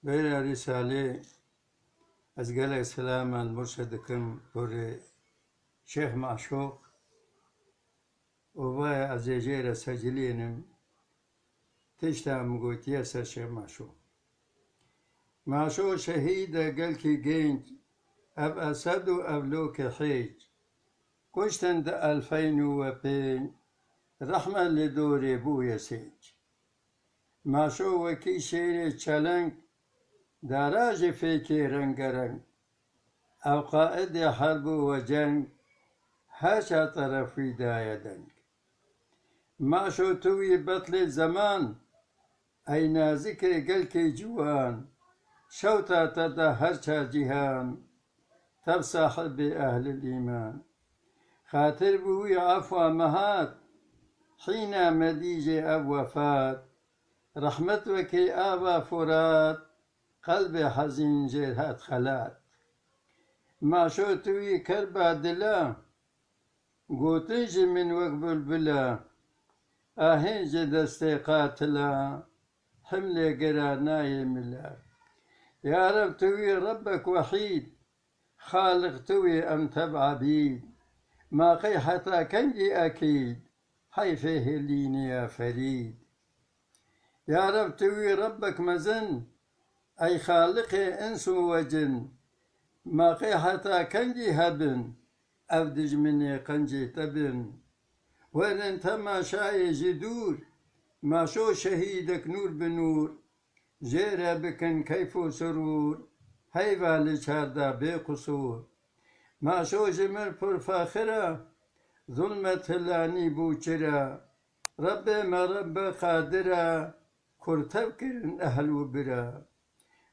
بين رسالة أزقال سلام المرشدكم بوري شيخ معشوق وبايا أزيجيرة سجلينم تشتا مقوتيا سر شيخ معشوق شهيدة قلكي جينج أب أسد وأبلوك حيج كشتن دا 2002 رحمة لدوري بويا سيج معشوق وكي شيري تشالنك دراجي فيكي رنگ أو قائد حرب وجنگ هاشا طرف دايا دنگ معشو توي بطل الزمان أي نازك قلكي جوان شوتا تدا هرشا جهان تب صاحب أهل الإيمان خاطر بوي عفو مهات حين مديجي أب وفات رحمتك آبا فرات قلبي حزين جرهات خلات معشو توي كربا دلا قوتنج من وقبل بلا آهنج دستي قاتلا حملي قراناي ملا يا رب توي ربك وحيد خالق توي أم تبع بيد ما قي حتى كنجي أكيد حي فيه ليني يا فريد يا رب توي ربك مزن أي خالقي إنس وجن ما قي حتى كنجي هبن أفدج مني قنجي تبن وإن انت ما شاي جدور ما شو شهيدك نور بنور جيرا بكن كيف سرور هيبا لشاردا بقصور ما شو جمر پر فاخرة ظلمة هلاني بوچرا رب ما رب قادرة كرتبكر أهل وبرا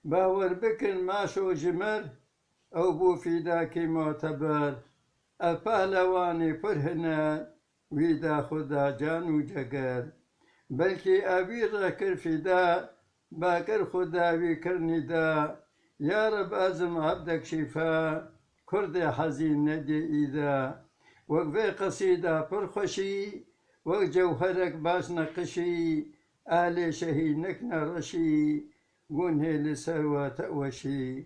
باور بكن ما شو جمر أو بو فداك معتبر الپهلوانی فرهنا ويدا خدا جانو جگر بلكي أبي ركر فدا باكر خدا ويكر ندا يا رب أزم عبدك شفاء كرد حزين ندي إذا وقفي قصيدة فرخشي وجوهرك باس نقشي آل شهيد نكنا رشي قنه لسوا تأوشي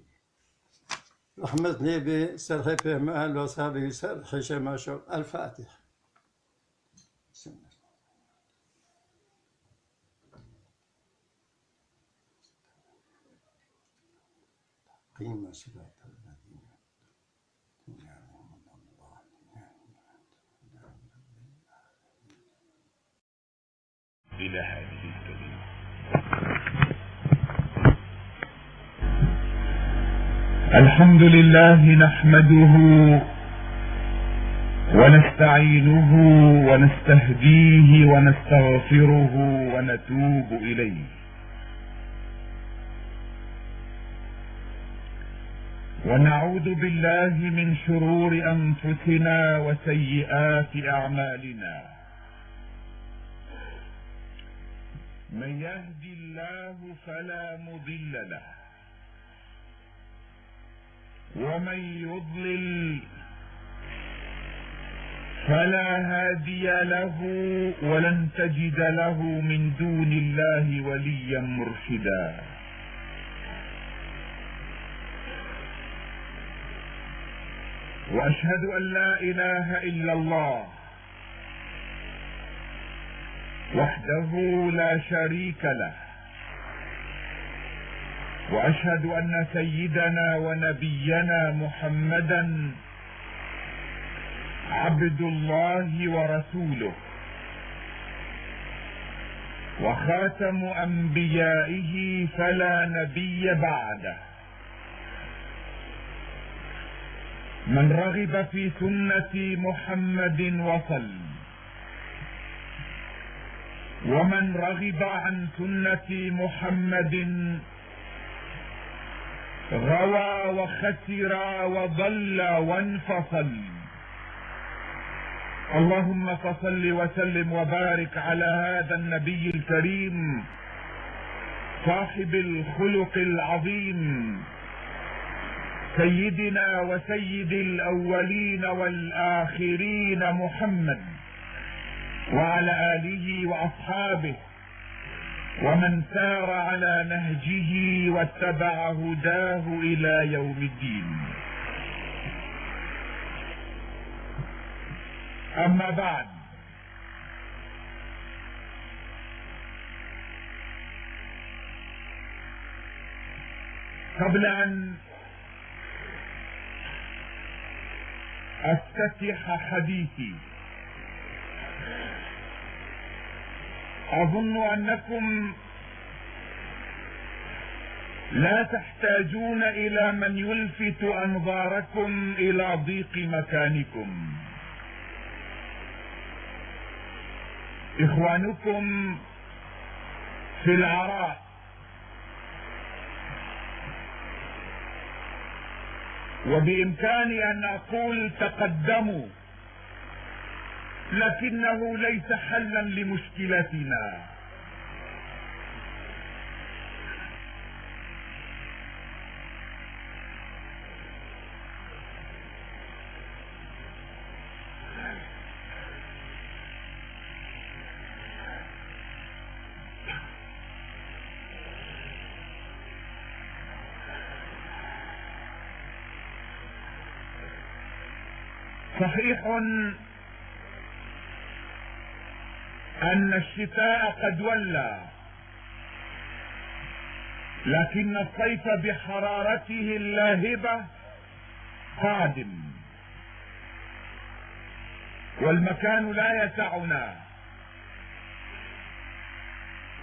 رحمة نبي سرحي مال وصحابه سرحي شماشو الفاتح قيمة صلاة الذين إلى هذه الكلمة. الحمد لله نحمده ونستعينه ونستهديه ونستغفره ونتوب إليه، ونعوذ بالله من شرور أنفسنا وسيئات أعمالنا. من يهد الله فلا مضل له، ومن يضلل فلا هادي له، ولن تجد له من دون الله وليا مرشدا. وأشهد أن لا إله إلا الله وحده لا شريك له، وأشهد أن سيدنا ونبينا محمدا عبد الله ورسوله وخاتم أنبيائه فلا نبي بعده. من رغب في سنة محمد وصل، ومن رغب عن سنة محمد غوى وخسر وضل وانفصل. اللهم فصل وسلم وبارك على هذا النبي الكريم صاحب الخلق العظيم، سيدنا وسيد الأولين والآخرين محمد، وعلى آله وأصحابه ومن سار على نهجه واتبع هداه إلى يوم الدين. أما بعد، قبل أن أفتتح حديثي أظن أنكم لا تحتاجون إلى من يلفت أنظاركم إلى ضيق مكانكم. إخوانكم في العراء وبإمكاني أن أقول تقدموا، لكنه ليس حلا لمشكلتنا. صحيح أن الشتاء قد ولى، لكن الصيف بحرارته اللاهبة قادم، والمكان لا يسعنا.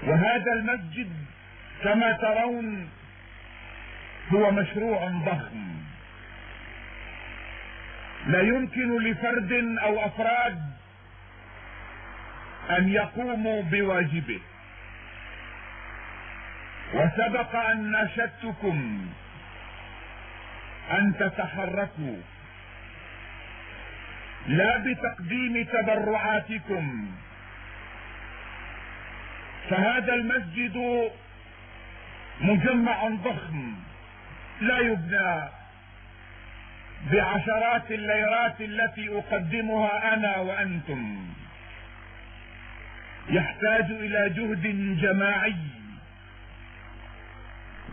وهذا المسجد كما ترون هو مشروع ضخم، لا يمكن لفرد أو أفراد أن يقوموا بواجبه. وسبق أن ناشدتكم أن تتحركوا، لا بتقديم تبرعاتكم، فهذا المسجد مجمع ضخم لا يبنى بعشرات الليرات التي أقدمها أنا وأنتم، يحتاج إلى جهد جماعي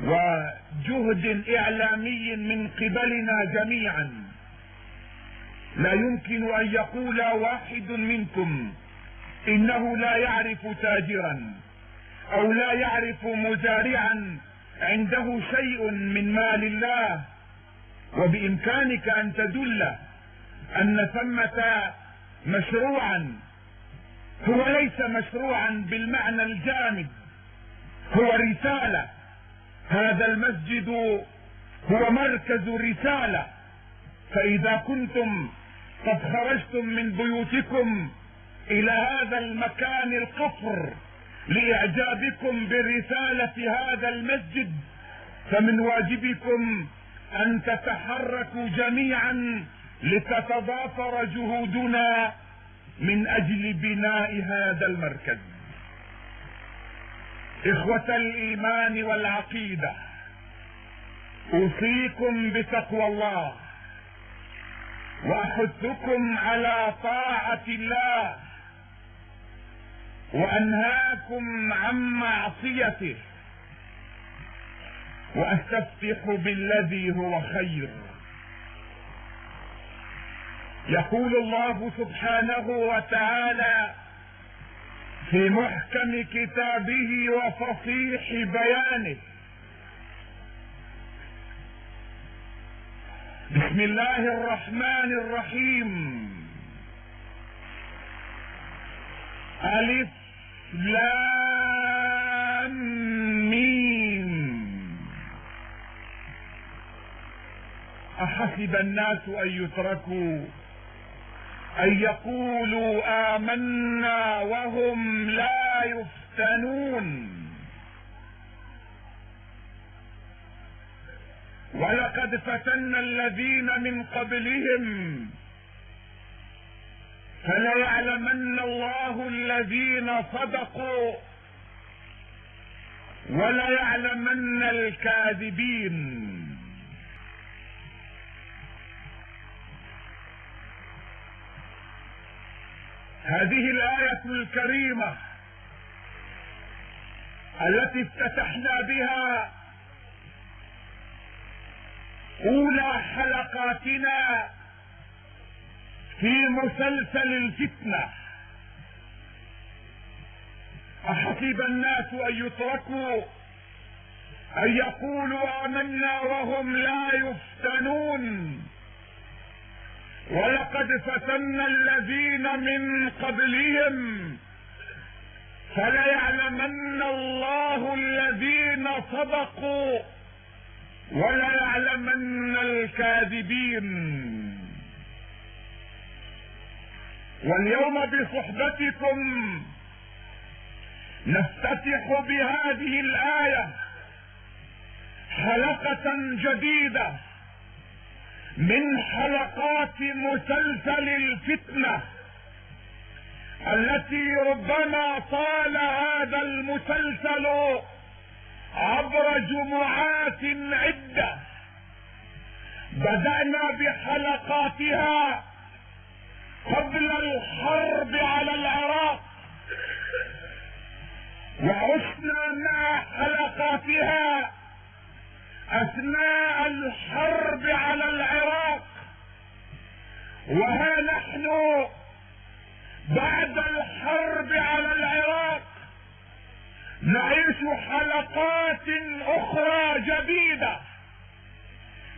وجهد إعلامي من قبلنا جميعا. لا يمكن أن يقول واحد منكم إنه لا يعرف تاجرا أو لا يعرف مزارعا عنده شيء من مال الله، وبإمكانك أن تدل أن ثمة مشروعا هو ليس مشروعا بالمعنى الجامد، هو رسالة. هذا المسجد هو مركز رسالة. فإذا كنتم قد خرجتم من بيوتكم إلى هذا المكان القصر لإعجابكم برسالة هذا المسجد، فمن واجبكم أن تتحركوا جميعا لتتضافر جهودنا من أجل بناء هذا المركز. إخوة الإيمان والعقيدة، أوصيكم بتقوى الله وأحثكم على طاعة الله وأنهاكم عن معصيته، وأستفتح بالذي هو خير. يقول الله سبحانه وتعالى في محكم كتابه وفصيح بيانه: بسم الله الرحمن الرحيم، ألف لام ميم، أحسب الناس أن يتركوا أن يقولوا آمنا وهم لا يفتنون. ولقد فتنا الذين من قبلهم فليعلمن الله الذين صدقوا وليعلمن الكاذبين. هذه الآية الكريمة التي افتتحنا بها أولى حلقاتنا في مسلسل الفتنة. أحسب الناس أن يتركوا أن يقولوا آمنا وهم لا يفتنون؟ ولقد فتنا الذين من قبلهم فليعلمن الله الذين صدقوا وليعلمن الكاذبين. واليوم بصحبتكم نفتتح بهذه الآية حلقة جديدة من حلقات مسلسل الفتنة، التي ربما طال هذا المسلسل عبر جمعات عدة. بدأنا بحلقاتها قبل الحرب على العراق، وعشنا مع حلقاتها أثناء الحرب على العراق، وها نحن بعد الحرب على العراق نعيش حلقات أخرى جديدة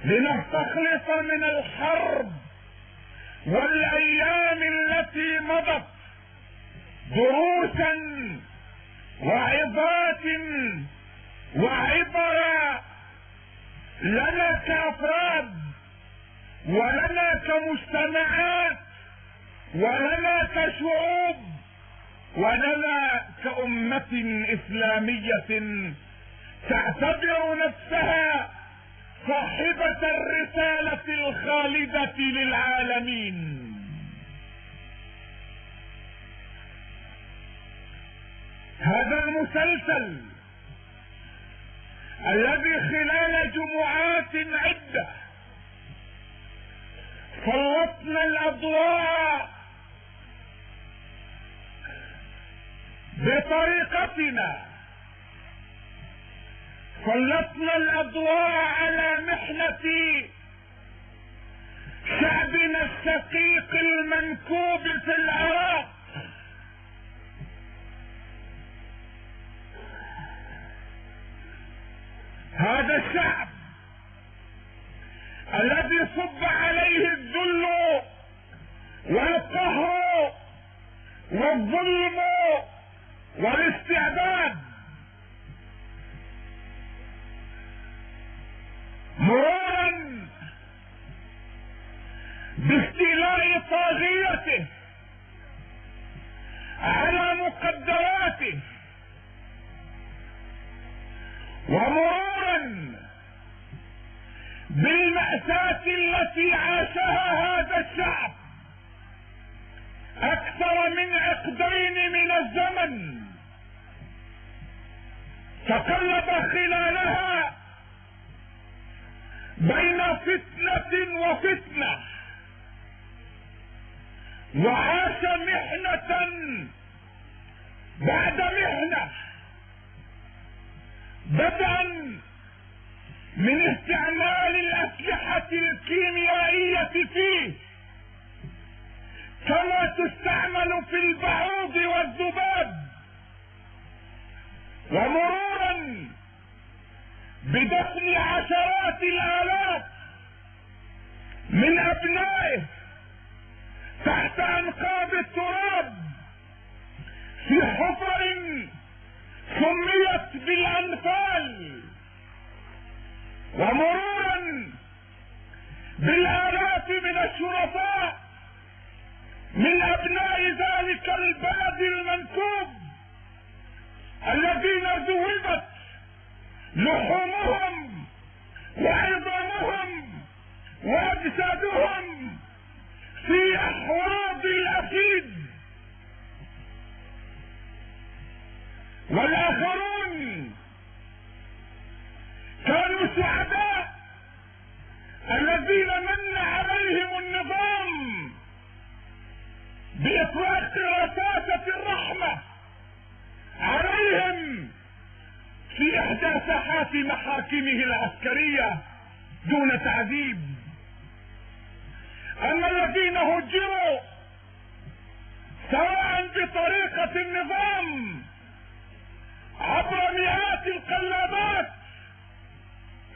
لنستخلص من الحرب والأيام التي مضت دروسا وعظات وعبرا لنا كأفراد ولنا كمجتمعات ولنا كشعوب ولنا كأمة إسلامية تعتبر نفسها صاحبة الرسالة الخالدة للعالمين. هذا المسلسل الذي خلال جمعات عدة سلطنا الأضواء بطريقتنا، سلطنا الأضواء على محنة شعبنا الشقيق المنكوب في العراق. هذا الشعب الذي صب عليه الذل والقهر والظلم والاستعباد، مرارا باستيلاء طاغيته على مقدراته، ومرارا بالمأساة التي عاشها هذا الشعب أكثر من عقدين من الزمن، تقلب خلالها بين فتنة وفتنة، وعاش محنة بعد محنة، بدءا من استعمال الأسلحة الكيميائية فيه كما تستعمل في البعوض والذباب، ومرورا بدفن عشرات الآلاف من أبنائه تحت أنقاض التراب في حفر سميت بالأنفال، ومرورا بالآلاف من الشرفاء من أبناء ذلك البلد المنكوب الذين ذوبت لحومهم وعظامهم وأجسادهم في أحواض الأكيد، والآخرون كانوا سعداء الذين من عليهم النظام بإطلاق رصاصة الرحمة عليهم على ساحات محاكمه العسكرية دون تعذيب. اما الذين هجروا سواء بطريقة النظام عبر مئات القلابات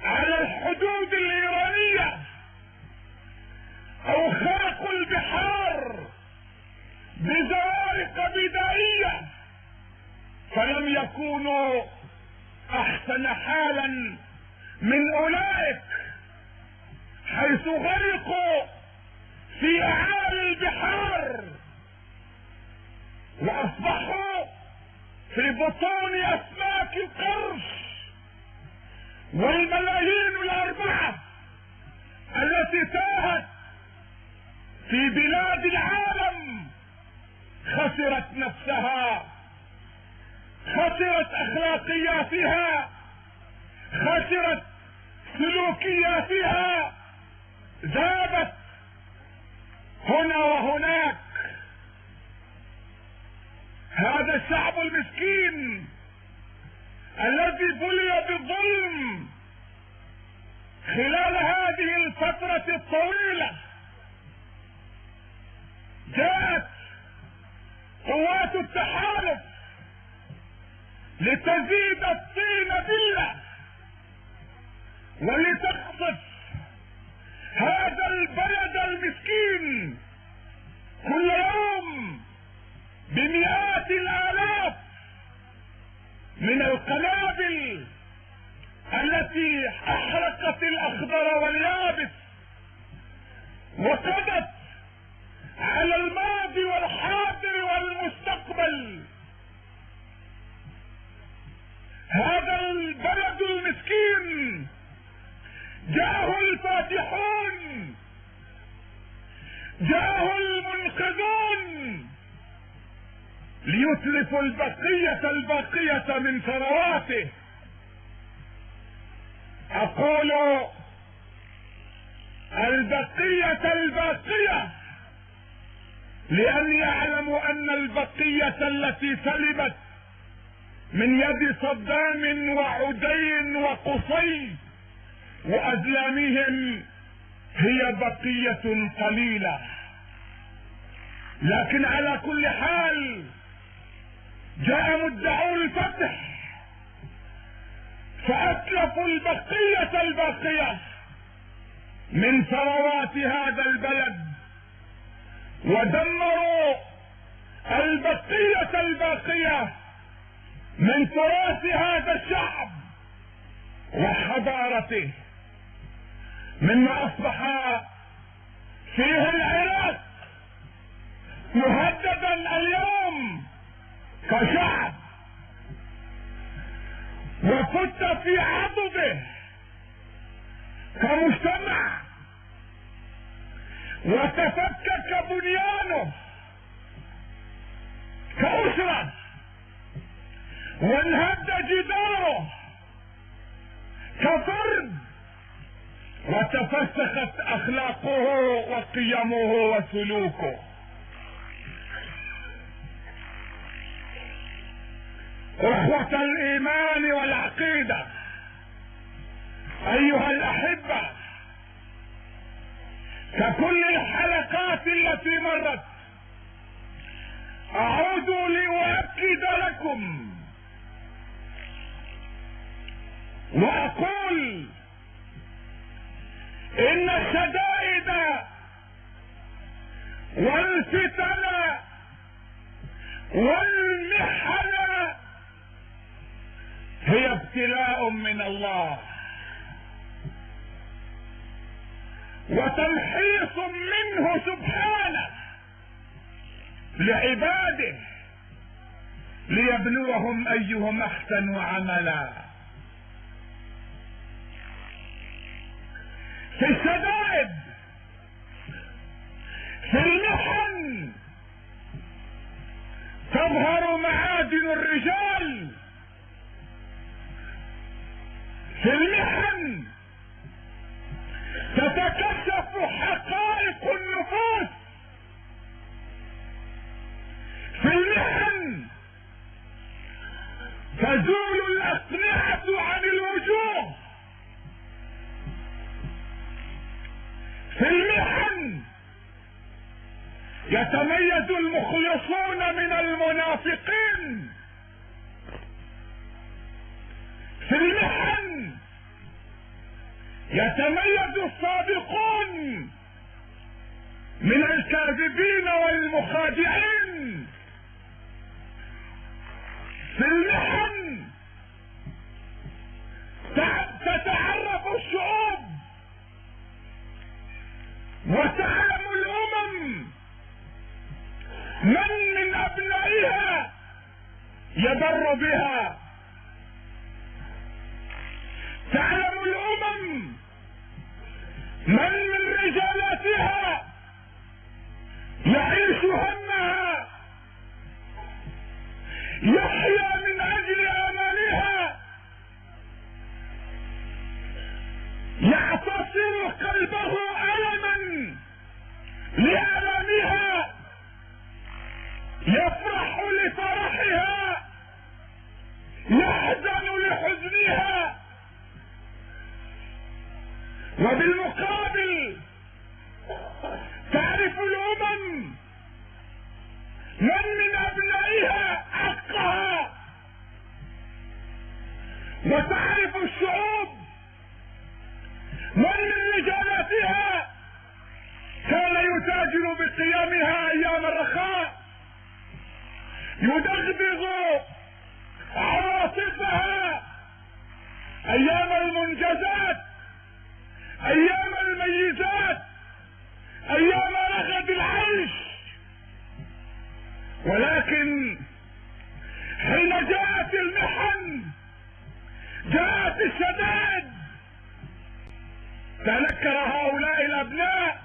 على الحدود الإيرانية او خرقوا البحار بزوارق بدائية، فلم يكونوا احسن حالا من اولئك حيث غرقوا في اعالي البحار واصبحوا في بطون اسماك القرش. والملايين الاربعة التي تاهت في بلاد العالم خسرت نفسها، خسرت اخلاقياتها، خسرت سلوكياتها، ذابت هنا وهناك. هذا الشعب المسكين الذي بلي بالظلم خلال هذه الفترة الطويلة، جاءت قوات التحالف لتزيد الطين بلة ولتقصف هذا البلد المسكين كل يوم بمئات الالاف من القنابل التي احرقت الاخضر واليابس وقضت على الماضي والحاضر والمستقبل. هذا البلد المسكين جاءه الفاتحون، جاءه المنقذون ليتلفوا الباقية من ثرواته. اقول الباقية لأن يعلموا أن البقية التي سلبت من يد صدام وعدي وقصي وأزلامهم هي بقية قليلة. لكن على كل حال جاء مدعو الفتح فأتلفوا الباقية من ثروات هذا البلد ودمروا الباقية من تراث هذا الشعب وحضارته، مما اصبح فيه العراق مهددا اليوم كشعب وفت في عضده كمجتمع وتفكك بنيانه كأسرة وانهد جداره كفرد وتفسخت اخلاقه وقيمه وسلوكه. اخوة الايمان والعقيدة ايها الاحبة، ككل الحلقات التي مرت اعود لأؤكد لكم واقول ان الشدائد والفتن والمحن هي ابتلاء من الله وتمحيص منه سبحانه لعباده ليبلوهم ايهم احسن عملا. في الشدائد، في المحن تظهر معادن الرجال، في المحن تتكشف حقائق النفوس، في المحن تزول الأقنعة عن الوجوه. في المحن يتميز المخلصون من المنافقين. في المحن يتميز الصادقون من الكاذبين والمخادعين. في المحن تتعرف الشعوب وتعلم الأمم من أبنائها يبر بها. تعلم الأمم من رجالاتها يعيش همها، يحيا من أجل آمالها، يعتصر قلبه ألما لآلامها، يفرح لفرحها، يحزن لحزنها. وبالمقابل تعرف الأمم من أبنائها حقها، وتعرف الشعوب من رجالاتها كان يتاجر بقيامها أيام الرخاء، يدغدغ عواطفها أيام المنجزات، أيام الميزات، أيام رغد العيش. ولكن حين جاءت المحن، جاءت الشدائد، تنكر هؤلاء الأبناء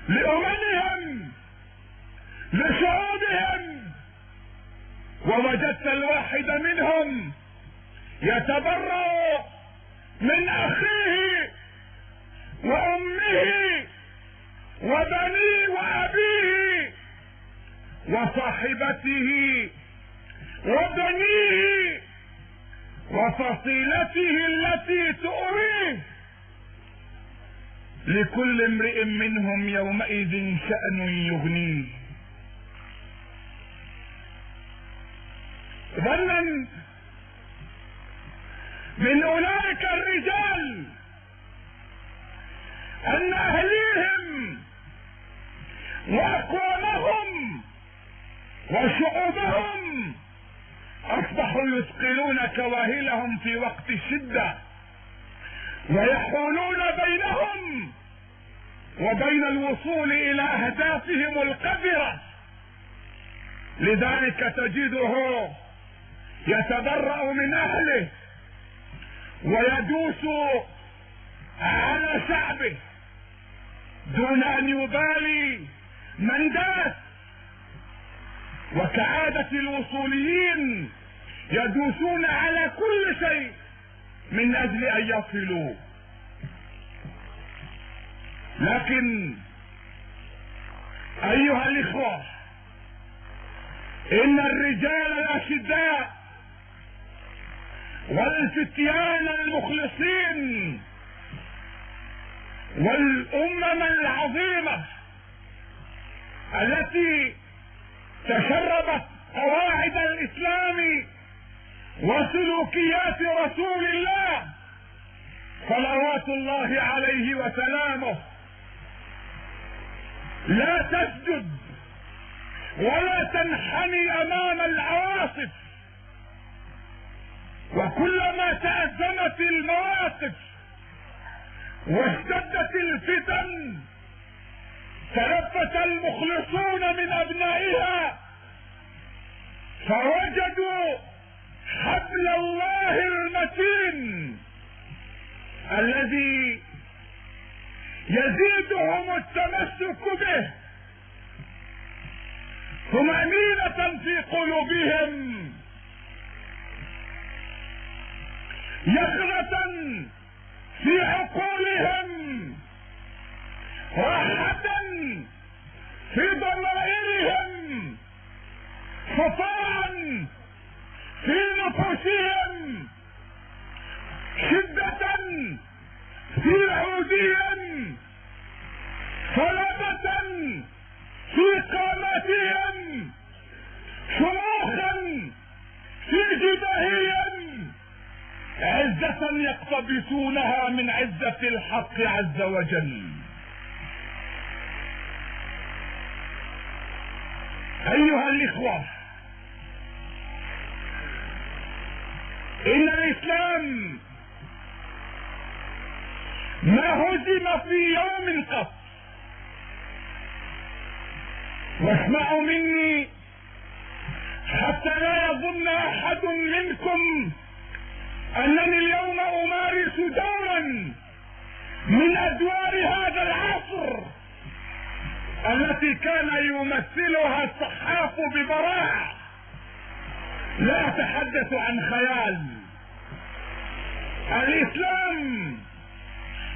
لأممهم، لشعوبهم، ووجدت الواحد منهم يتبرأ من أخيه وأمه وبنيه وأبيه وصاحبته وبنيه وفصيلته التي تؤويه. لكل امرئ منهم يومئذ شأن يغنيه. ظنا من أولئك الرجال أن أهليهم وأقوامهم وشعوبهم أصبحوا يثقلون كواهلهم في وقت الشدة، ويحولون بينهم وبين الوصول إلى أهدافهم القذرة. لذلك تجده يتبرأ من أهله ويدوس على شعبه دون أن يبالي من داس. وكعادة الوصوليين يدوسون على كل شيء من أجل أن يصلوا. لكن أيها الإخوة، إن الرجال الأشداء والفتيان المخلصين والأمم العظيمة التي تشربت قواعد الإسلام وسلوكيات رسول الله صلوات الله عليه وسلامه لا تسجد ولا تنحني أمام العواصف. وكلما تأزمت المواقف واشتدت الفتن تلفت المخلصون من أبنائها فوجدوا حبل الله المتين الذي يزيدهم التمسك به طمأنينة في قلوبهم، يقظة في عقولهم، راحة في ضمائرهم، صفاء في نفوسهم شدة، في عودهم صلابة، في قامتهم شموخا، في جباههم عزة يقتبسونها من عزة الحق عز وجل. أيها الإخوة، إن الإسلام ما هزم في يوم قط. واسمعوا مني حتى لا يظن أحد منكم أنني اليوم أمارس دورا من أدوار هذا العصر التي كان يمثلها الصحاف ببراعة. لا أتحدث عن خيال. الإسلام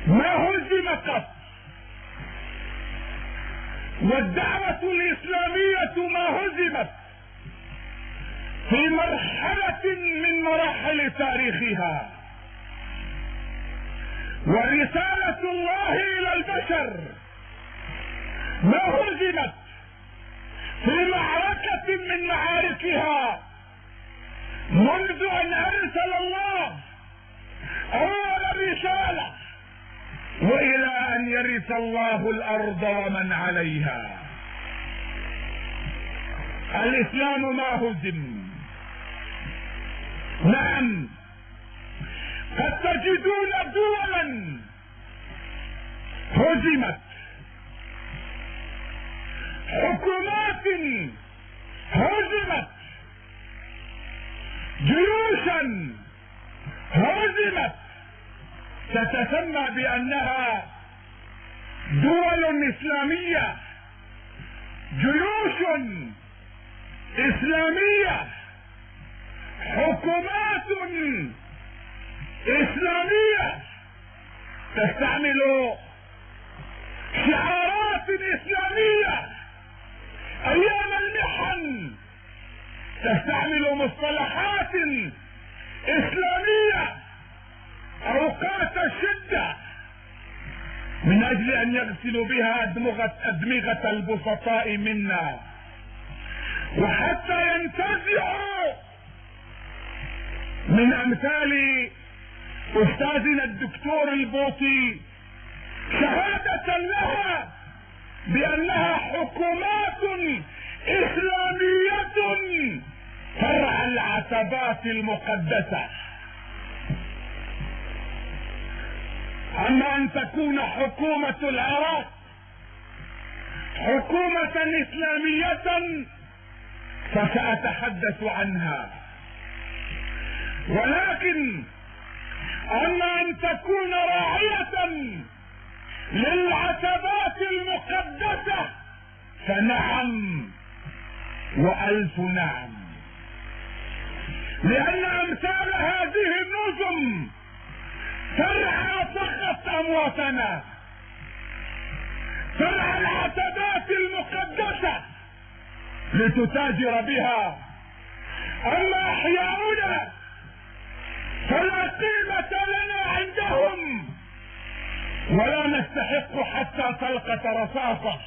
ما هزم قط، والدعوة الإسلامية ما هزمت في مرحلة من مراحل تاريخها. ورسالة الله إلى البشر ما هزمت في معركة من معاركها منذ أن أرسل الله أول رسالة وإلى أن يرث الله الأرض ومن عليها. الإسلام ما هزم. نعم، قد تجدون دولا هزمت، حكومات هزمت، جيوشا هزمت تتسمى بأنها دول إسلامية، جيوش إسلامية، حكومات إسلامية تستعمل شعارات إسلامية أيام المحن، تستعمل مصطلحات إسلامية أوقات الشدة من أجل أن يغسلوا بها أدمغة البسطاء منا، وحتى ينتزعوا من أمثال أستاذنا الدكتور البوطي شهادة لها بأنها حكومات إسلامية فرع العتبات المقدسة. أما أن تكون حكومة العراق حكومة إسلامية فسأتحدث عنها، ولكن أما أن تكون راعية للعتبات المقدسة فنعم وألف نعم، لأن أمثال هذه النظم ترعى فقط أمواتنا، ترعى العتبات المقدسة لتتاجر بها. أما أحياؤنا فلا قيمة لنا عندهم، ولا نستحق حتى طلقة رصاصة،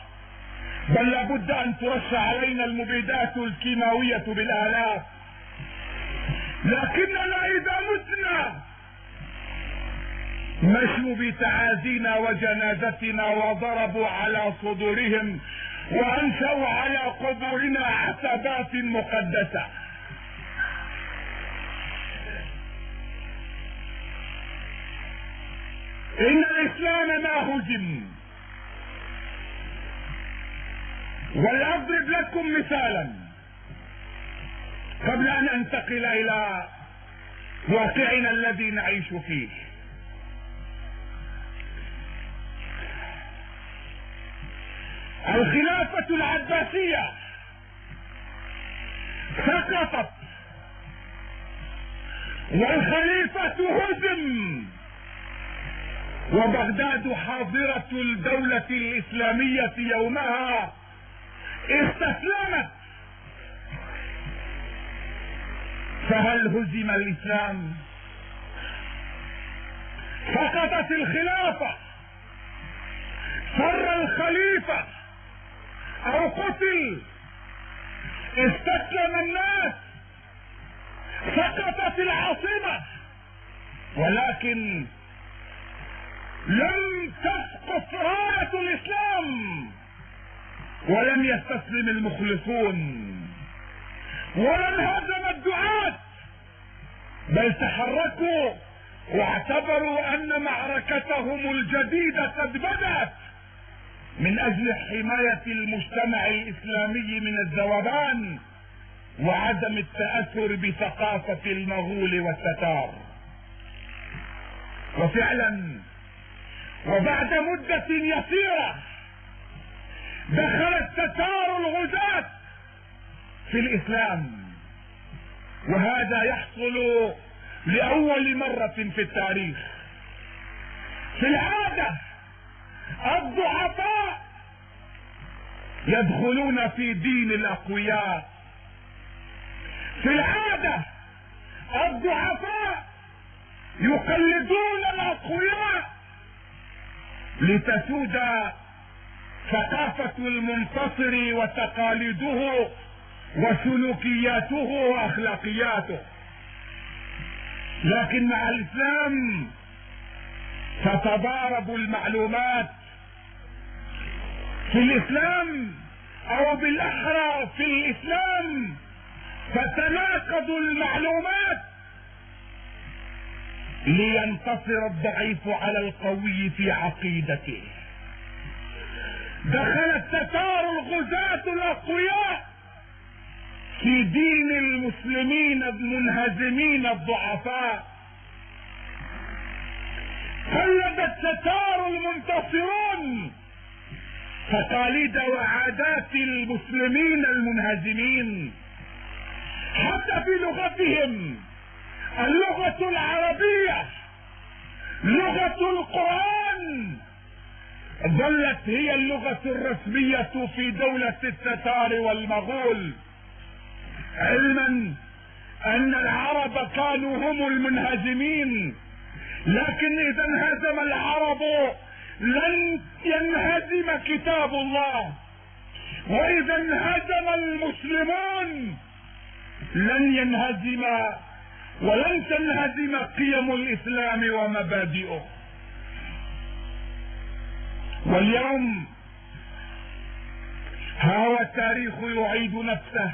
بل لابد أن ترش علينا المبيدات الكيماوية بالآلاف. لكننا إذا متنا مشوا بتعازينا وجنازتنا وضربوا على صدورهم وأنشأوا على قبورنا عتبات مقدسة. إن الإسلام ما هزم. ولأضرب لكم مثالا قبل أن أنتقل إلى واقعنا الذي نعيش فيه. الخلافة العباسية سقطت والخليفة هزم، وبغداد حاضرة الدولة الإسلامية يومها استسلمت، فهل هزم الإسلام؟ سقطت الخلافة، فر الخليفة أو قتل، استسلم الناس، سقطت العاصمة، ولكن لم تسقط راية الإسلام، ولم يستسلم المخلصون، ولم هزم الدعاة، بل تحركوا واعتبروا أن معركتهم الجديدة قد بدأت من أجل حماية المجتمع الإسلامي من الذوبان وعدم التأثر بثقافة المغول والتتار. وفعلا وبعد مدة يسيرة دخل التتار الغزاة في الإسلام، وهذا يحصل لأول مرة في التاريخ. في العادة الضعفاء يدخلون في دين الأقوياء، في العادة الضعفاء يقلدون الأقوياء لتسود ثقافة المنتصر وتقاليده وسلوكياته وأخلاقياته. لكن مع الإسلام تتضارب المعلومات. في الإسلام أو بالأحرى في الإسلام تتناقض المعلومات لينتصر الضعيف على القوي في عقيدته. دخل التتار الغزاة الأقوياء في دين المسلمين المنهزمين الضعفاء. قلد التتار المنتصرون تقاليد وعادات المسلمين المنهزمين، حتى في لغتهم. اللغة العربية لغة القرآن ظلت هي اللغة الرسمية في دولة التتار والمغول، علما أن العرب كانوا هم المنهزمين. لكن إذا انهزم العرب لن ينهزم كتاب الله، وإذا انهزم المسلمون لن ينهزم ولن تنهزم قيم الإسلام ومبادئه. واليوم ها هو التاريخ يعيد نفسه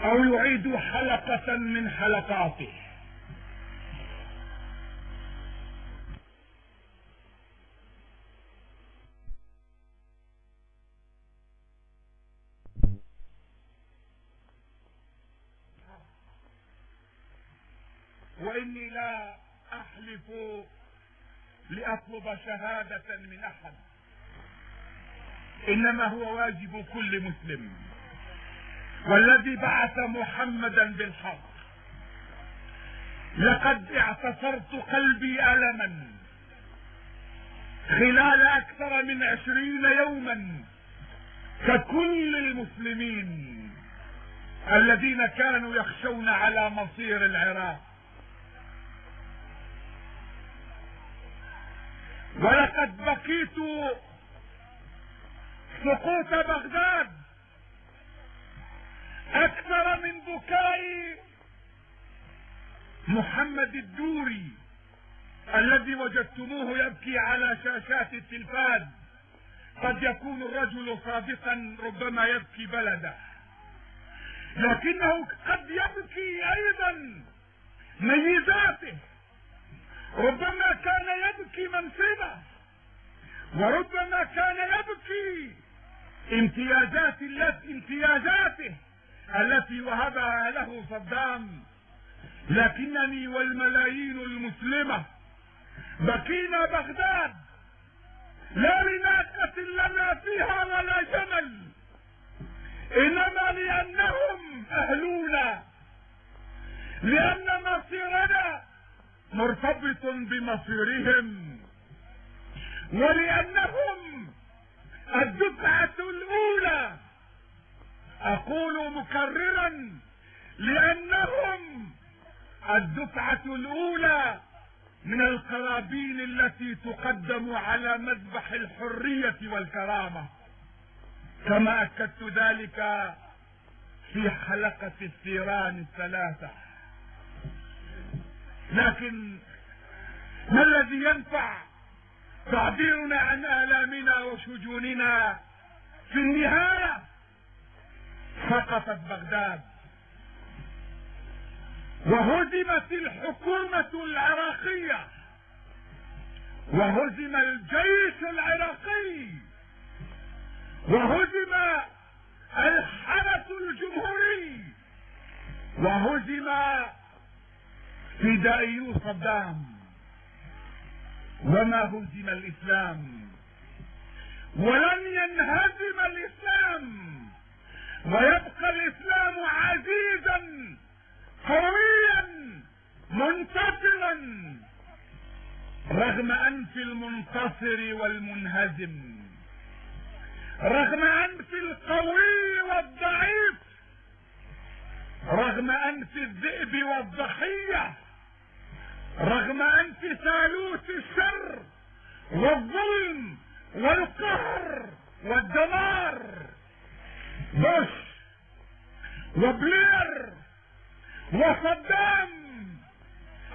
أو يعيد حلقة من حلقاته. وإني لا أحلف لأطلب شهادة من أحد، إنما هو واجب كل مسلم، والذي بعث محمدا بالحق. لقد اعتصرت قلبي ألما خلال أكثر من 20 يوما ككل المسلمين الذين كانوا يخشون على مصير العراق. ولقد بكيت سقوط بغداد أكثر من بكاء محمد الدوري الذي وجدتموه يبكي على شاشات التلفاز. قد يكون الرجل صادقا، ربما يبكي بلده، لكنه قد يبكي أيضا ميزاته، ربما كان يبكي منصبه، وربما كان يبكي امتيازاته التي وهبها له صدام. لكنني والملايين المسلمة بكينا بغداد لا لناقة لنا فيها ولا جمل، إنما لأنهم أهلونا، لأن مصيرنا مرتبط بمصيرهم، ولأنهم الدفعة الأولى. أقول مكررا لأنهم الدفعة الأولى من القرابين التي تقدم على مذبح الحرية والكرامة، كما أكدت ذلك في حلقة الثيران الثلاثة. لكن ما الذي ينفع تعبيرنا عن آلامنا وشجوننا؟ في النهاية سقطت بغداد وهزمت الحكومة العراقية وهزم الجيش العراقي وهزم الحرس الجمهوري وهزم فدائيو صدام، وما هزم الإسلام، ولن ينهزم الإسلام، ويبقى الإسلام عزيزا قويا منتصرا رغم أنف المنتصر والمنهزم، رغم أنف القوي والضعيف، رغم أنف الذئب والضحية، رغم أنف ثالوث الشر والظلم والقهر والدمار. بوش وبلير وصدام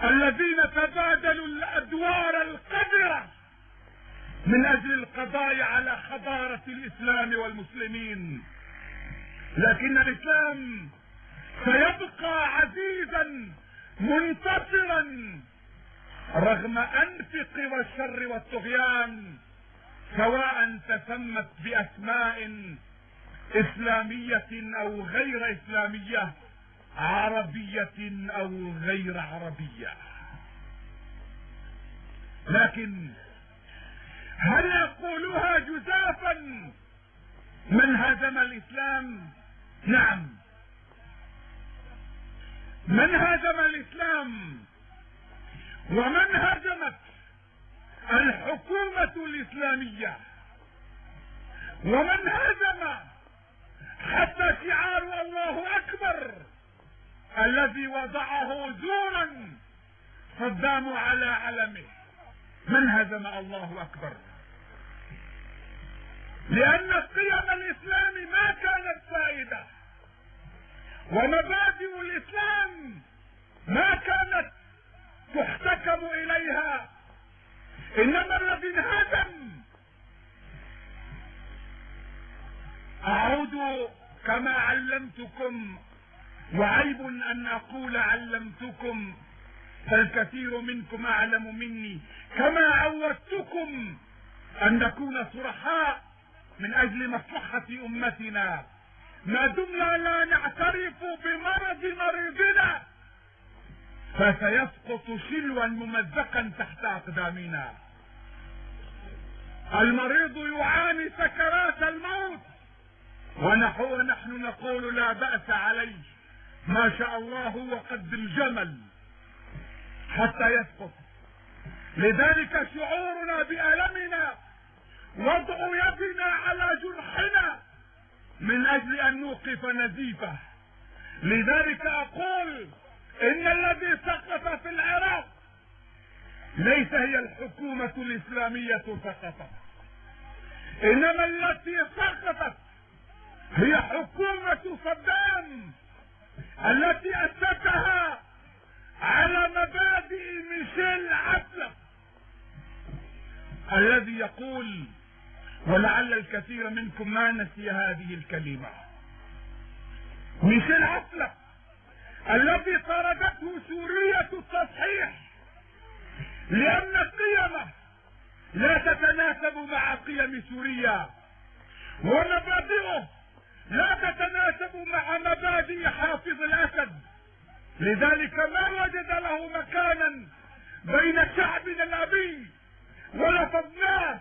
الذين تبادلوا الأدوار القذرة من أجل القضاء على حضارة الإسلام والمسلمين، لكن الإسلام سيبقى عزيزا منتصرا رغم أنف قوى الشر والطغيان، سواء تسمت بأسماء إسلامية أو غير إسلامية، عربية أو غير عربية. لكن هل يقولها جزافا من هزم الإسلام؟ نعم، من هزم الإسلام ومن هزمت الحكومة الإسلامية ومن هزم حتى شعار الله أكبر الذي وضعه زورا صدام على علمه، من هزم الله أكبر؟ لأن قيم الإسلام ما كانت سائدة، ومبادئ الإسلام ما كانت تحتكم إليها، إنما الذي انهزم. أعود كما علمتكم، وعيب أن أقول علمتكم فالكثير منكم أعلم مني، كما عودتكم أن نكون صرحاء من أجل مصلحة أمتنا، ما دمنا لا نعترف بمرض مريضنا فسيسقط شلوا ممزقا تحت أقدامنا. المريض يعاني سكرات الموت ونحن نقول لا بأس عليه، ما شاء الله هو قد الجمل حتى يسقط. لذلك شعورنا بألمنا، وضع يدنا على جرحنا من أجل أن نوقف نزيفه. لذلك أقول إن الذي سقط في العراق ليس هي الحكومة الإسلامية سقطت، إنما التي سقطت هي حكومة صدام التي أسسها على مبادئ ميشيل عسلف الذي يقول، ولعل الكثير منكم ما نسي هذه الكلمة، ميشيل عسلف الذي طردته سورية التصحيح لأن قيمه لا تتناسب مع قيم سوريا، ومبادئه لا تتناسب مع مبادئ حافظ الأسد. لذلك ما وجد له مكانا بين شعبنا الأبي ولفظناه،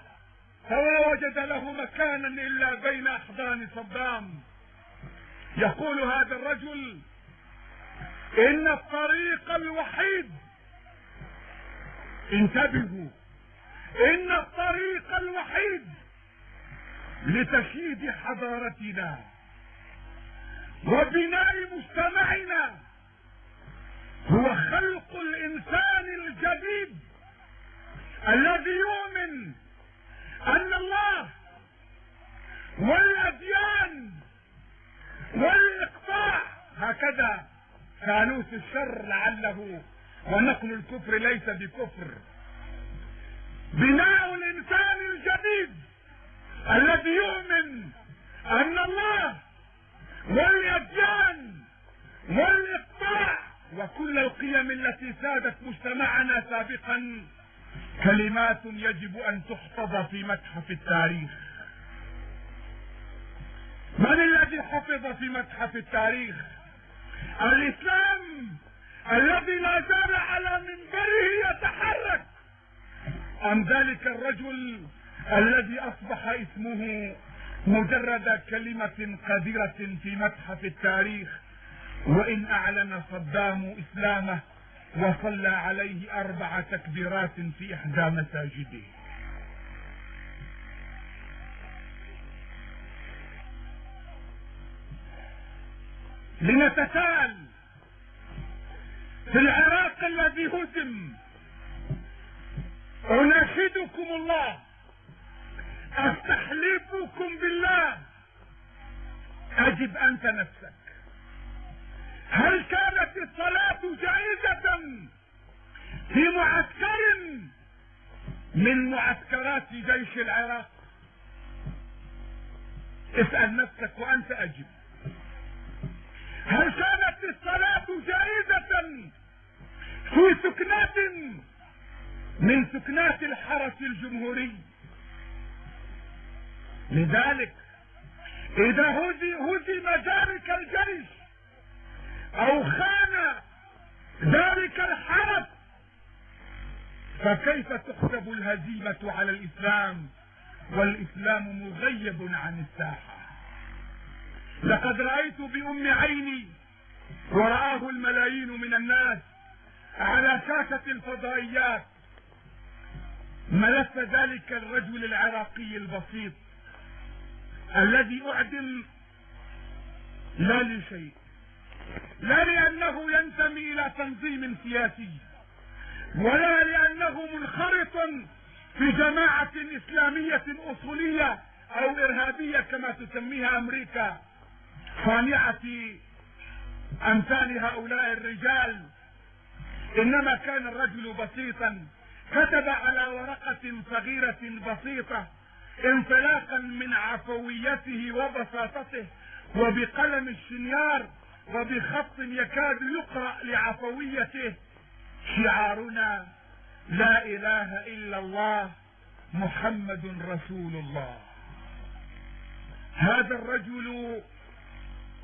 فلا وجد له مكانا إلا بين أحضان صدام. يقول هذا الرجل إن الطريق الوحيد، انتبهوا، إن الطريق الوحيد لتشييد حضارتنا وبناء مجتمعنا هو خلق الذي يؤمن أن الله والأديان والإقطاع هكذا ثالوث الشر لعله ونقل الكفر ليس بكفر. بناء الإنسان الجديد الذي يؤمن أن الله والأديان والإقطاع وكل القيم التي سادت مجتمعنا سابقا كلمات يجب أن تحفظ في متحف التاريخ. من الذي حفظ في متحف التاريخ؟ الإسلام الذي لا زال على منبره يتحرك، أم ذلك الرجل الذي أصبح اسمه مجرد كلمة قذرة في متحف التاريخ، وإن أعلن صدام إسلامه وصلى عليه 4 تكبيرات في إحدى مساجده. لنتساءل في العراق الذي هزم، أناشدكم الله، أستحلفكم بالله، أجب أنت نفسك، هل كانت الصلاة جائزة في معسكر من معسكرات جيش العراق؟ اسأل نفسك وأنت أجب. هل كانت الصلاة جائزة في سكنات من سكنات الحرس الجمهوري؟ لذلك إذا هزم ذلك الجيش أو خان ذلك الحرس فكيف تحسب الهزيمة على الإسلام والإسلام مغيب عن الساحة؟ لقد رأيت بأم عيني ورآه الملايين من الناس على شاشة الفضائيات ملف ذلك الرجل العراقي البسيط الذي أعدم لا لشيء، لا لأنه ينتمي إلى تنظيم سياسي ولا لأنه منخرط في جماعة إسلامية أصولية أو إرهابية كما تسميها أمريكا صانعة أمثال هؤلاء الرجال، إنما كان الرجل بسيطا كتب على ورقة صغيرة بسيطة انطلاقا من عفويته وبساطته وبقلم الشنيار وبخط يكاد يقرأ لعفويته: شعارنا لا إله إلا الله محمد رسول الله. هذا الرجل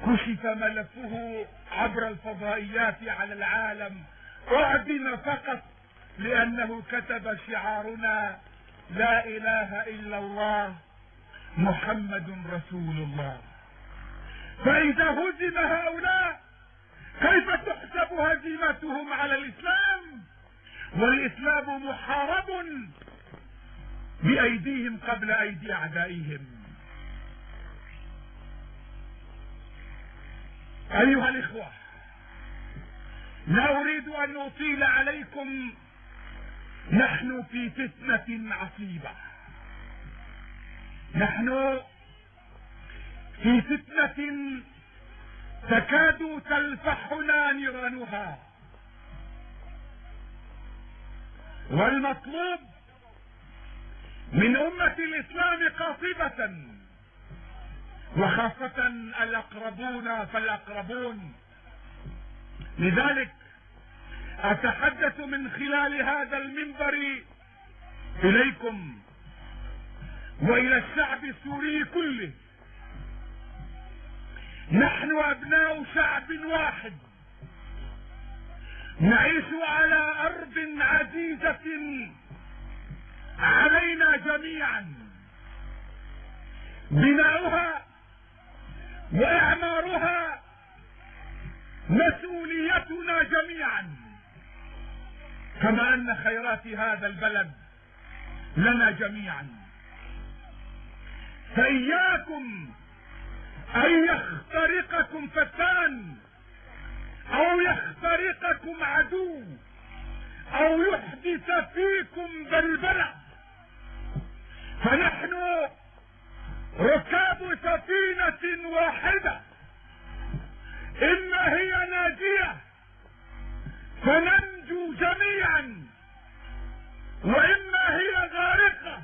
كشف ملفه عبر الفضائيات على العالم، أعدم فقط لأنه كتب شعارنا لا إله إلا الله محمد رسول الله. فإذا هزم هؤلاء كيف تحسب هزيمتهم على الإسلام والإسلام محارب بأيديهم قبل أيدي أعدائهم؟ أيها الإخوة، لا أريد أن أطيل عليكم، نحن في فتنة عصيبة، نحن في فتنة تكاد تلفحنا نيرانها، والمطلوب من أمة الإسلام قاطبة وخاصة الأقربون فالأقربون. لذلك أتحدث من خلال هذا المنبر إليكم وإلى الشعب السوري كله. نحن أبناء شعب واحد نعيش على أرض عزيزة علينا جميعا، بناؤها وإعمارها مسؤوليتنا جميعا، كما أن خيرات هذا البلد لنا جميعا. فإياكم أن يخترقكم فتان أو يخترقكم عدو او يحدث فيكم بلبلة. فنحن ركاب سفينة واحدة، اما هي ناجية فننجو جميعا، واما هي غارقة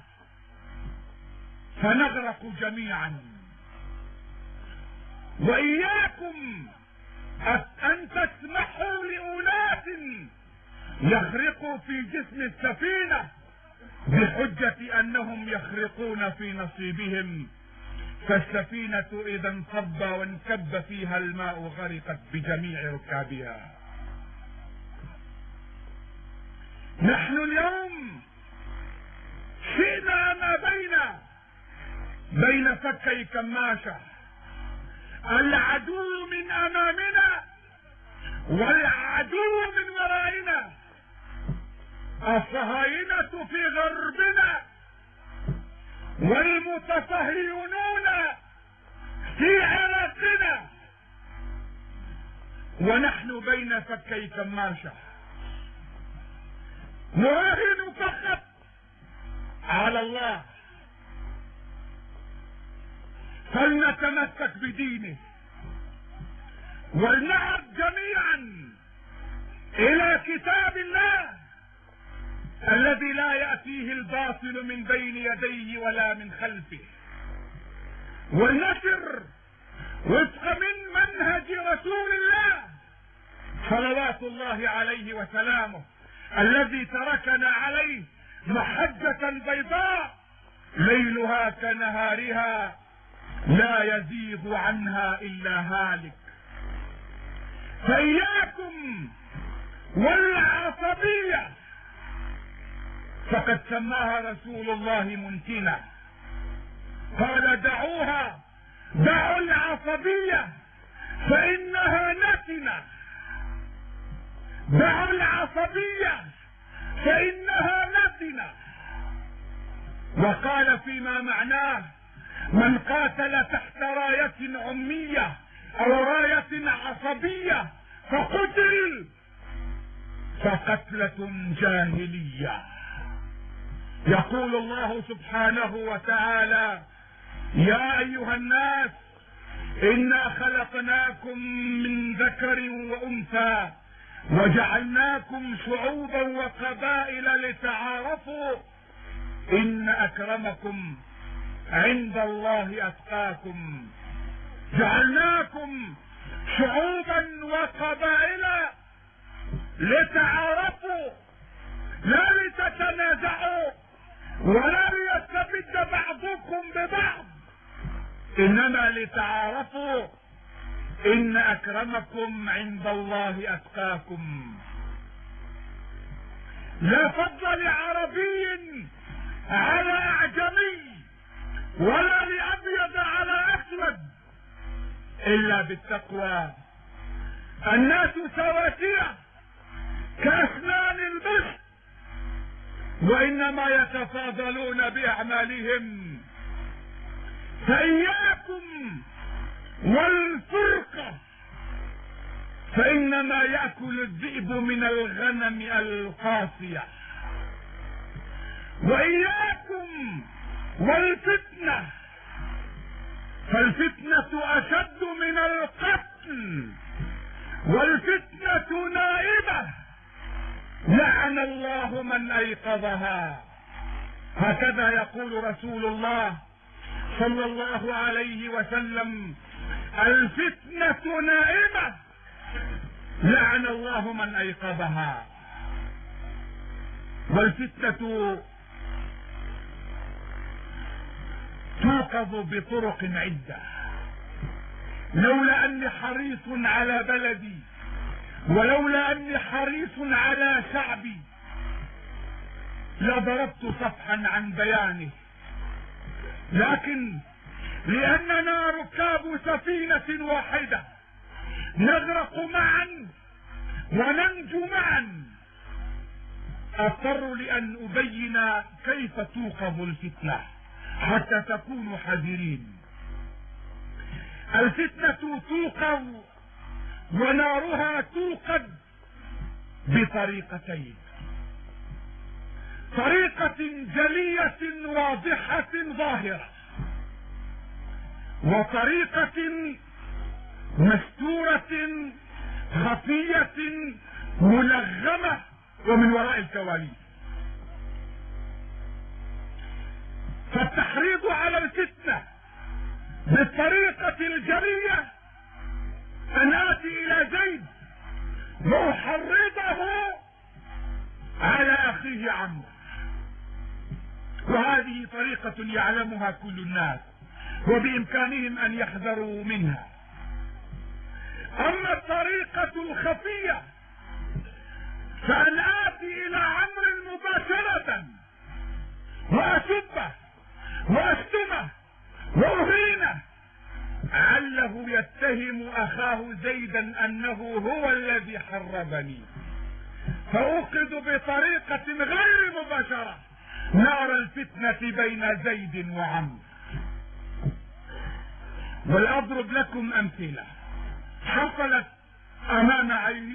فنغرق جميعا. واياكم ان تسمحوا لأناس يخرقوا في جسم السفينة بحجة انهم يخرقون في نصيبهم، فالسفينة اذا انصب وانكب فيها الماء غرقت بجميع ركابها. نحن اليوم شئنا ما بين فكي كماشة، العدو من امامنا والعدو من ورائنا، الصهاينة في غربنا والمتفهينون في عراقنا، ونحن بين فكي كماشة. نراهن فقط على الله، فلنتمسك بدينه ولنعد جميعا الى كتاب الله الذي لا يأتيه الباطل من بين يديه ولا من خلفه، ولنسر وفق من منهج رسول الله صلوات الله عليه وسلامه الذي تركنا عليه محجة بيضاء ليلها كنهارها لا يزيغ عنها الا هالك. فإياكم والعصبية، فقد سماها رسول الله منتنة، قال دعوها، دعوا العصبية فإنها نتنة، دعوا العصبية فإنها نتنة. وقال فيما معناه من قاتل تحت راية عمية او راية عصبية فقتل فقتلة جاهلية. يقول الله سبحانه وتعالى يا ايها الناس انا خلقناكم من ذكر وانثى وجعلناكم شعوبا وقبائل لتعارفوا ان اكرمكم عند الله اتقاكم. جعلناكم شعوبا وقبائل لتعارفوا لا لتتنازعوا ولا ليستبد بعضكم ببعض، انما لتعارفوا ان اكرمكم عند الله اتقاكم. لا فضل لعربي على اعجمي ولا لابيض على اسود الا بالتقوى. الناس سواسية كاسنان البشر وانما يتفاضلون باعمالهم. فاياكم والفرقة فانما يأكل الذئب من الغنم القاسية. واياكم والفتنة فالفتنة اشد من القتل والفتنة نائبة لعن الله من ايقظها. هكذا يقول رسول الله صلى الله عليه وسلم الفتنة نائمة لعن الله من ايقظها. والفتنة توقظ بطرق عدة. لولا اني حريص على بلدي ولولا اني حريص على شعبي لضربت صفحا عن بيانه، لكن لاننا ركاب سفينة واحدة نغرق معا وننجو معا اضطر لان ابين كيف توقظ الفتنة حتى تكونوا حذرين. الفتنة توقظ ونارها توقد بطريقتين. طريقة جلية واضحة ظاهرة، وطريقة مستورة خفية ملغمة ومن وراء الكواليس. فالتحريض على الفتنة بالطريقة الجلية أن آتي إلى زيد وأحرضه على أخيه عمرو، وهذه طريقة يعلمها كل الناس وبإمكانهم أن يحذروا منها. أما الطريقة الخفية فأن آتي إلى عمرو مباشرة وأسبه وأشتمه وأهينه عله يتهم أخاه زيدا أنه هو الذي حربني، فأوقد بطريقة غير مباشرة نار الفتنة بين زيد وعمرو. ولأضرب لكم أمثلة حصلت أمام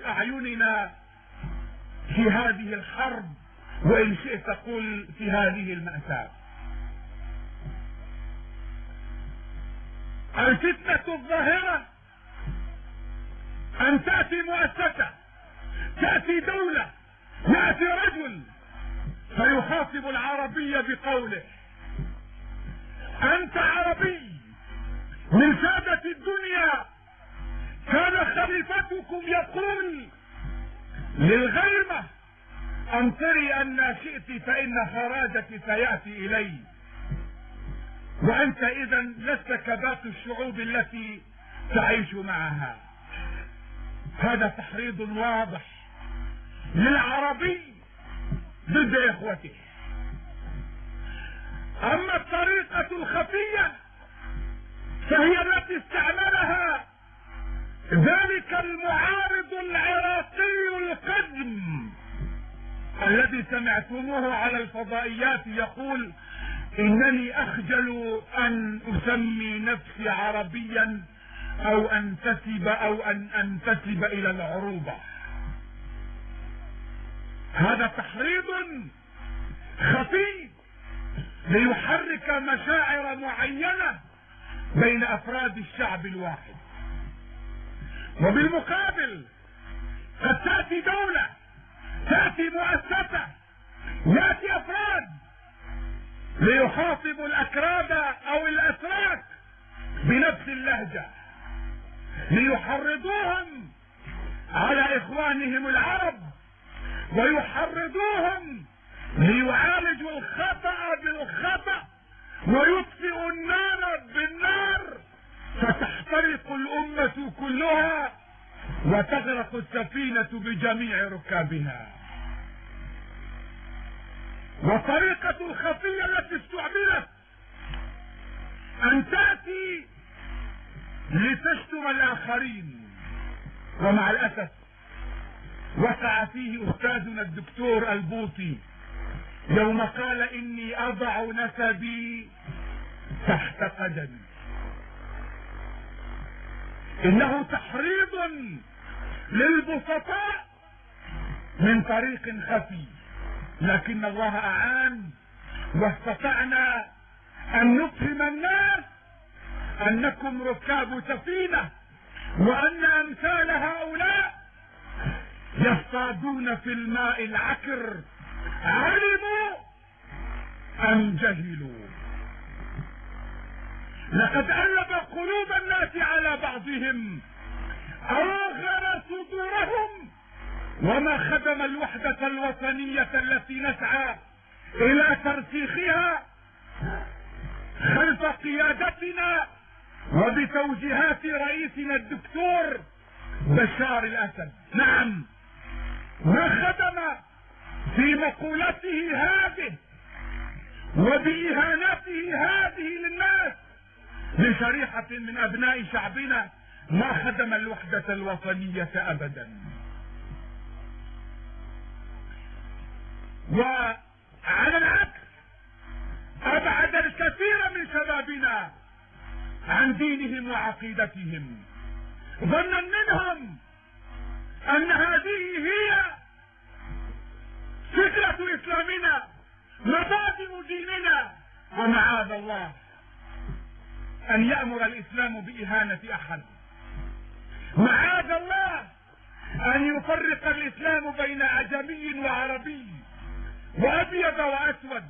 أعيننا في هذه الحرب، وإن شئت قل في هذه المأساة. الفتنة الظاهرة أن تأتي مؤسسة، تأتي دولة، يأتي رجل فيخاطب العربي بقوله: أنت عربي من سادة الدنيا، كان خليفتكم يقول للغيمة: أمطري أن شئت فإن خراجك سيأتي إلي، وأنت إذا لست كباقي الشعوب التي تعيش معها. هذا تحريض واضح للعربي ضد إخوته. أما الطريقة الخفية فهي التي استعملها ذلك المعارض العراقي القدم الذي سمعتموه على الفضائيات يقول: إنني أخجل أن أسمي نفسي عربيا أو أن أنتسب إلى العروبة. هذا تحريض خفي ليحرك مشاعر معينة بين أفراد الشعب الواحد. وبالمقابل قد تأتي دولة، تأتي مؤسسة، يأتي أفراد ليخاطب الأكراد أو الأتراك بنفس اللهجة ليحرضوهم على إخوانهم العرب، ويحرضوهم ليعالجوا الخطأ بالخطأ ويطفئوا النار بالنار، فتحترق الأمة كلها وتغرق السفينة بجميع ركابها. والطريقة الخفية التي استعملت أن تأتي لتشتم الآخرين، ومع الأسف وقع فيه أستاذنا الدكتور البوطي يوم قال: إني أضع نسبي تحت قدمي. إنه تحريض للبسطاء من طريق خفي، لكن الله أعان واستطعنا أن نفهم الناس أنكم ركاب سفينة، وأن أمثال هؤلاء يصطادون في الماء العكر، علموا أم جهلوا. لقد ألب قلوب الناس على بعضهم، أوغر صدورهم، وما خدم الوحدة الوطنية التي نسعى إلى ترسيخها خلف قيادتنا وبتوجيهات رئيسنا الدكتور بشار الأسد. نعم، ما خدم في مقولته هذه وبإهانته هذه للناس لشريحة من أبناء شعبنا، ما خدم الوحدة الوطنية أبدا. وعلى العكس أبعد الكثير من شبابنا عن دينهم وعقيدتهم، ظنا منهم أن هذه هي فكرة إسلامنا مبادئ ديننا. ومعاذ الله أن يأمر الإسلام بإهانة أحد، معاذ الله أن يفرق الإسلام بين أعجمي وعربي وأبيض وأسود.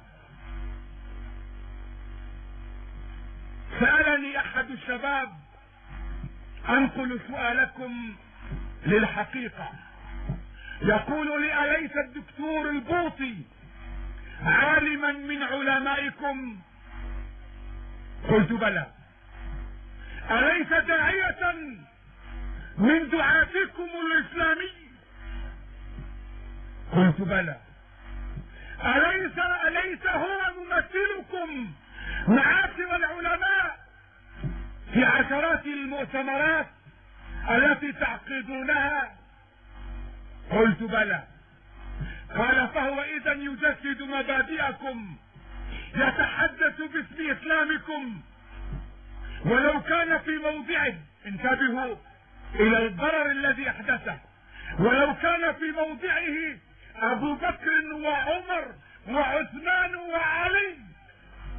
سألني أحد الشباب: أنقل سؤالكم للحقيقة، يقول لي: أليس الدكتور البوطي عالما من علمائكم؟ قلت: بلى. أليس داعية من دعاتكم الإسلامي؟ قلت: بلى. أليس هو ممثلكم معاشر العلماء في عشرات المؤتمرات التي تعقدونها؟ قلت: بلى. قال: فهو إذا يجسد مبادئكم، يتحدث باسم إسلامكم، ولو كان في موضعه، انتبهوا إلى الضرر الذي أحدثه، ولو كان في موضعه أبو بكر وعمر وعثمان وعلي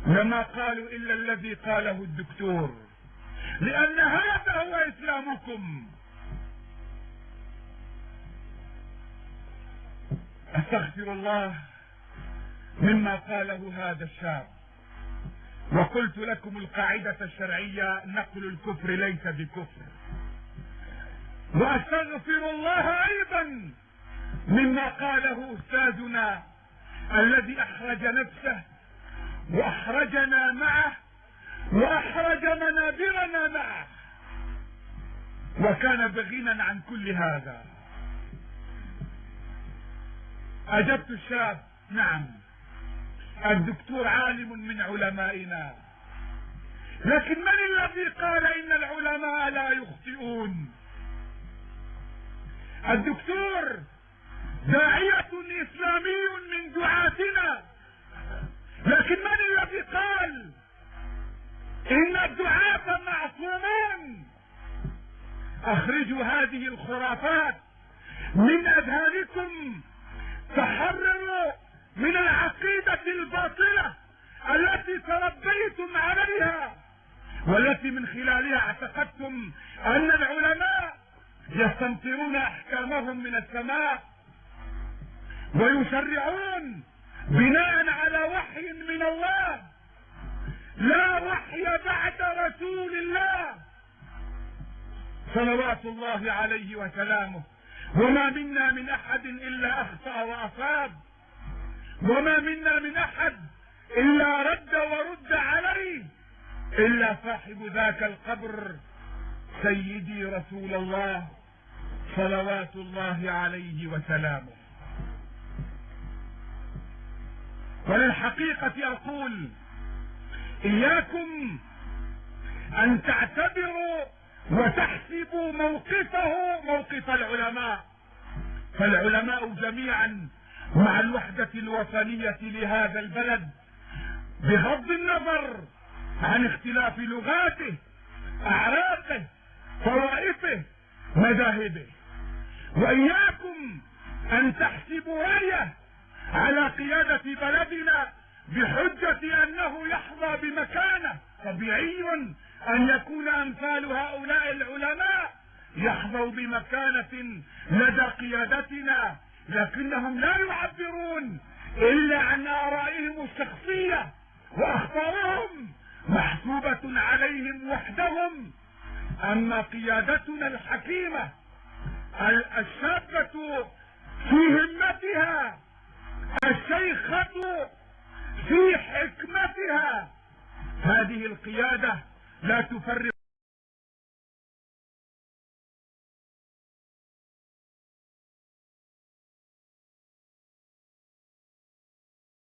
لما قالوا إلا الذي قاله الدكتور، لأن هذا هو إسلامكم. أستغفر الله مما قاله هذا الشاب. وقلت لكم القاعدة الشرعية: نقل الكفر ليس بكفر. وأستغفر الله أيضا مما قاله أستاذنا الذي أحرج نفسه وأحرجنا معه وأحرج منابرنا معه، وكان بغنى عن كل هذا. أجبت الشاب: نعم، الدكتور عالم من علمائنا، لكن من الذي قال إن العلماء لا يخطئون؟ الدكتور داعية إسلامي من دعاتنا، لكن من الذي قال إن الدعاة معصومون؟ أخرجوا هذه الخرافات من أذهانكم، تحرروا من العقيدة الباطلة التي تربيتم عليها، والتي من خلالها اعتقدتم أن العلماء يستمطرون أحكامهم من السماء ويشرعون بناء على وحي من الله، لا وحي بعد رسول الله صلوات الله عليه وسلامه. وما منا من أحد إلا أخطأ وأصاب، وما منا من أحد إلا رد ورد عليه، إلا صاحب ذاك القبر سيدي رسول الله صلوات الله عليه وسلامه. وللحقيقة أقول: إياكم أن تعتبروا وتحسبوا موقفه موقف العلماء، فالعلماء جميعا مع الوحدة الوطنية لهذا البلد، بغض النظر عن اختلاف لغاته، أعراقه، طوائفه، مذاهبه. وإياكم أن تحسبوا راية على قيادة بلدنا بحجة أنه يحظى بمكانة. طبيعي أن يكون أمثال هؤلاء العلماء يحظوا بمكانة لدى قيادتنا، لكنهم لا يعبرون إلا عن آرائهم الشخصية، وأخطارهم محسوبة عليهم وحدهم. أما قيادتنا الحكيمة الشابة في همتها، الشيخة في حكمتها، هذه القيادة لا تفرق